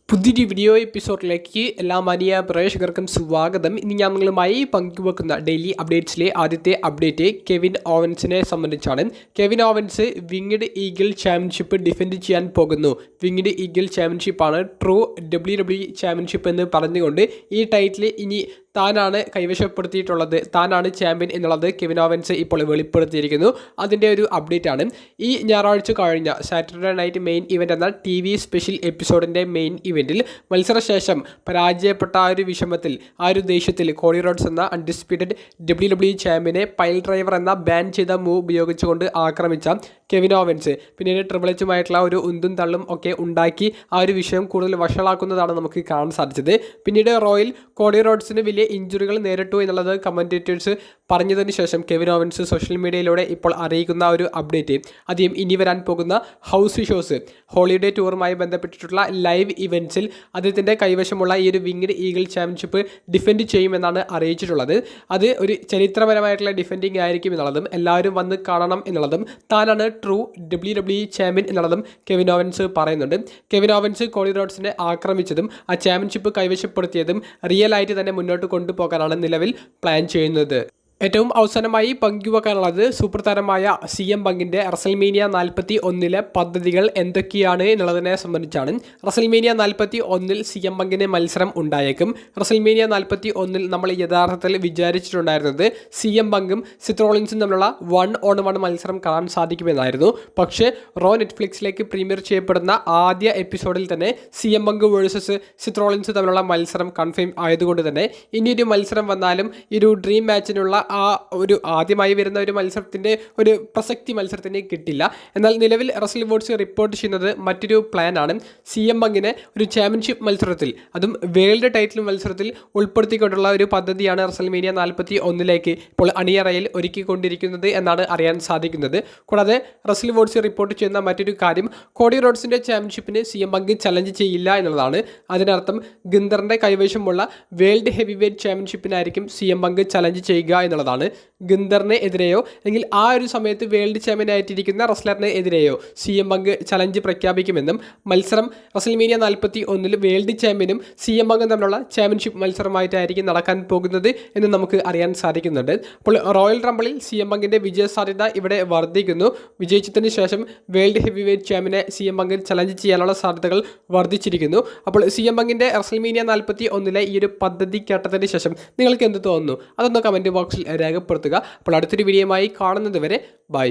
പുതിയൊരു വീഡിയോ എപ്പിസോഡിലേക്ക് എല്ലാ മാന്യ പ്രേക്ഷകർക്കും സ്വാഗതം. ഇനി ഞാൻ നിങ്ങളുമായി പങ്കുവെക്കുന്ന ഡെയിലി അപ്ഡേറ്റ്സിലെ ആദ്യത്തെ അപ്ഡേറ്റ് കെവിൻ ഓവൻസിനെ സംബന്ധിച്ചാണ്. Kevin Owens winged eagle championship defend ചെയ്യാൻ പോകുന്നു. വിങ്ഡ് ഈഗിൾ ചാമ്പ്യൻഷിപ്പാണ് ട്രൂ WWE ചാമ്പ്യൻഷിപ്പ് എന്ന് പറഞ്ഞുകൊണ്ട് ഈ ടൈറ്റിൽ ഇനി താനാണ് കൈവശപ്പെടുത്തിയിട്ടുള്ളത്, താനാണ് ചാമ്പ്യൻ എന്നുള്ളത് കെവിൻ ഓവൻസ് ഇപ്പോൾ വെളിപ്പെടുത്തിയിരിക്കുന്നു. അതിൻ്റെ ഒരു അപ്ഡേറ്റ് ആണ്. ഈ ഞായറാഴ്ച കഴിഞ്ഞ സാറ്റർഡേ നൈറ്റ് മെയിൻ ഇവൻ്റ് എന്ന TV സ്പെഷ്യൽ എപ്പിസോഡിൻ്റെ മെയിൻ ഇവൻറ്റിൽ മത്സരശേഷം പരാജയപ്പെട്ട ആ ഒരു വിഷമത്തിൽ, ആ ഒരു ദേഷ്യത്തിൽ കോഡി റോഡ്സ് എന്ന അൺഡിസ്പ്യൂട്ടഡ് WWE ചാമ്പ്യനെ പൈൽ ഡ്രൈവർ എന്ന ബാൻ ചെയ്ത മൂവ് ഉപയോഗിച്ചുകൊണ്ട് ആക്രമിച്ച കെവിൻ ഓവൻസ് പിന്നീട് ട്രിപ്പിൾ എച്ചുമായിട്ടുള്ള ഒരു ഉന്തും തള്ളും ഒക്കെ ഉണ്ടാക്കി ആ ഒരു വിഷയം കൂടുതൽ വഷളാക്കുന്നതാണ് നമുക്ക് കാണാൻ സാധിച്ചത്. പിന്നീട് റോയിൽ കോഡി റോഡ്സിന് വലിയ ഇഞ്ചുറികൾ നേരിട്ടു എന്നുള്ളത് കമൻറ്റേറ്റേഴ്സ് പറഞ്ഞതിന് ശേഷം കെവിൻ ഓവൻസ് സോഷ്യൽ മീഡിയയിലൂടെ ഇപ്പോൾ അറിയിക്കുന്ന ഒരു അപ്ഡേറ്റ്, ആദ്യം ഇനി വരാൻ പോകുന്ന ഹൗസ് ഷോസ്, ഹോളിഡേ ടൂറുമായി ബന്ധപ്പെട്ടിട്ടുള്ള ലൈവ് ഇവൻറ്റ്സിൽ അദ്ദേഹത്തിൻ്റെ കൈവശമുള്ള ഈ ഒരു വിങ്ഡ് ഈഗിൾ ചാമ്പ്യൻഷിപ്പ് ഡിഫെൻഡ് ചെയ്യുമെന്നാണ് അറിയിച്ചിട്ടുള്ളത്. അത് ഒരു ചരിത്രപരമായിട്ടുള്ള ഡിഫെൻഡിങ് ആയിരിക്കും എന്നുള്ളതും എല്ലാവരും വന്ന് കാണണം എന്നുള്ളതും താനാണ് ട്രൂ WWE ചാമ്പ്യൻ എന്നുള്ളതും കെവിൻ ഓവൻസ് പറയുന്നുണ്ട്. കെവിൻ ഓവൻസ് കോഡി റോഡ്സിനെ ആക്രമിച്ചതും ആ ചാമ്പ്യൻഷിപ്പ് കൈവശപ്പെടുത്തിയതും റിയൽ ആയിട്ട് തന്നെ മുന്നോട്ട് കൊണ്ടുപോകാനാണ് നിലവിൽ പ്ലാൻ ചെയ്യുന്നത്. ഏറ്റവും അവസാനമായി പങ്കുവെക്കാനുള്ളത് സൂപ്പർ താരമായ CM പങ്കിൻ്റെ റസൽമേനിയ 41 പദ്ധതികൾ എന്തൊക്കെയാണ് എന്നുള്ളതിനെ സംബന്ധിച്ചാണ്. റസൽമേനിയ 41 CM പങ്കിന് മത്സരം ഉണ്ടായേക്കും. റസൽമേനിയ 41 നമ്മൾ യഥാർത്ഥത്തിൽ വിചാരിച്ചിട്ടുണ്ടായിരുന്നത് CM പങ്കും സിത്ത് റോളിൻസും തമ്മിലുള്ള 1-on-1 മത്സരം കാണാൻ സാധിക്കുമെന്നായിരുന്നു. പക്ഷേ നെറ്റ്ഫ്ലിക്സിലേക്ക് പ്രീമിയർ ചെയ്യപ്പെടുന്ന ആദ്യ എപ്പിസോഡിൽ തന്നെ CM പങ്ക് വേഴ്സസ് സിത്ത് റോളിൻസ് തമ്മിലുള്ള മത്സരം കൺഫേം ആയതുകൊണ്ട് തന്നെ ഇനിയൊരു മത്സരം വന്നാലും ഈ ഒരു ഡ്രീം മാച്ചിനുള്ള ആ ഒരു ആദ്യമായി വരുന്ന ഒരു മത്സരത്തിൻ്റെ ഒരു പ്രസക്തി മത്സരത്തിന് കിട്ടില്ല. എന്നാൽ നിലവിൽ റസൽ വോട്സ് റിപ്പോർട്ട് ചെയ്യുന്നത് മറ്റൊരു പ്ലാനാണ്. CM പങ്കിനെ ഒരു ചാമ്പ്യൻഷിപ്പ് മത്സരത്തിൽ, അതും വേൾഡ് ടൈറ്റിൽ മത്സരത്തിൽ ഉൾപ്പെടുത്തിക്കൊണ്ടുള്ള ഒരു പദ്ധതിയാണ് റസൽമേനിയ 41 ഇപ്പോൾ അണിയറയിൽ ഒരുക്കിക്കൊണ്ടിരിക്കുന്നത് എന്നാണ് അറിയാൻ സാധിക്കുന്നത്. കൂടാതെ റസൽ വോട്സ് റിപ്പോർട്ട് ചെയ്യുന്ന മറ്റൊരു കാര്യം കോഡി റോഡ്സിൻ്റെ ചാമ്പ്യൻഷിപ്പിന് CM പങ്ക് ചലഞ്ച് ചെയ്യില്ല എന്നുള്ളതാണ്. അതിനർത്ഥം ഗിന്ദറിൻ്റെ കൈവശമുള്ള വേൾഡ് ഹെവി വെയ്റ്റ് ചാമ്പ്യൻഷിപ്പിനായിരിക്കും CM പങ്ക് ചലഞ്ച് ചെയ്യുക എന്നുള്ളതാണ്. ഗിന്ദറിന് എതിരെയോ അല്ലെങ്കിൽ ആ ഒരു സമയത്ത് വേൾഡ് ചാമ്പ്യൻ ആയിട്ടിരിക്കുന്ന റസ്ലറിന് എതിരെയോ CM പങ്ക് ചലഞ്ച് പ്രഖ്യാപിക്കുമെന്നും മത്സരം റസൽമേനിയ 41 വേൾഡ് ചാമ്പ്യനും CM പങ്കും തമ്മിലുള്ള ചാമ്പ്യൻഷിപ്പ് മത്സരമായിട്ടായിരിക്കും നടക്കാൻ പോകുന്നത് എന്ന് നമുക്ക് അറിയാൻ സാധിക്കുന്നുണ്ട്. അപ്പോൾ റോയൽ റംബിളിൽ CM പങ്കിൻ്റെ വിജയ സാധ്യത ഇവിടെ വർദ്ധിക്കുന്നു. വിജയിച്ചതിന് ശേഷം വേൾഡ് ഹെവി വെയ്റ്റ് ചാമ്പ്യനെ CM പങ്ക് ചലഞ്ച് ചെയ്യാനുള്ള സാധ്യതകൾ വർദ്ധിച്ചിരിക്കുന്നു. അപ്പോൾ CM പങ്കിൻ്റെ റസൽമേനിയ 41 ഈ ഒരു പദ്ധതി കേട്ടതിന് ശേഷം നിങ്ങൾക്ക് എന്ത് തോന്നുന്നു? അതൊന്ന് കമൻറ്റ് ബോക്സിൽ രേഖപ്പെടുത്തുക. അപ്പോൾ അടുത്തൊരു വീഡിയോയുമായി കാണുന്നത് വരെ ബൈ.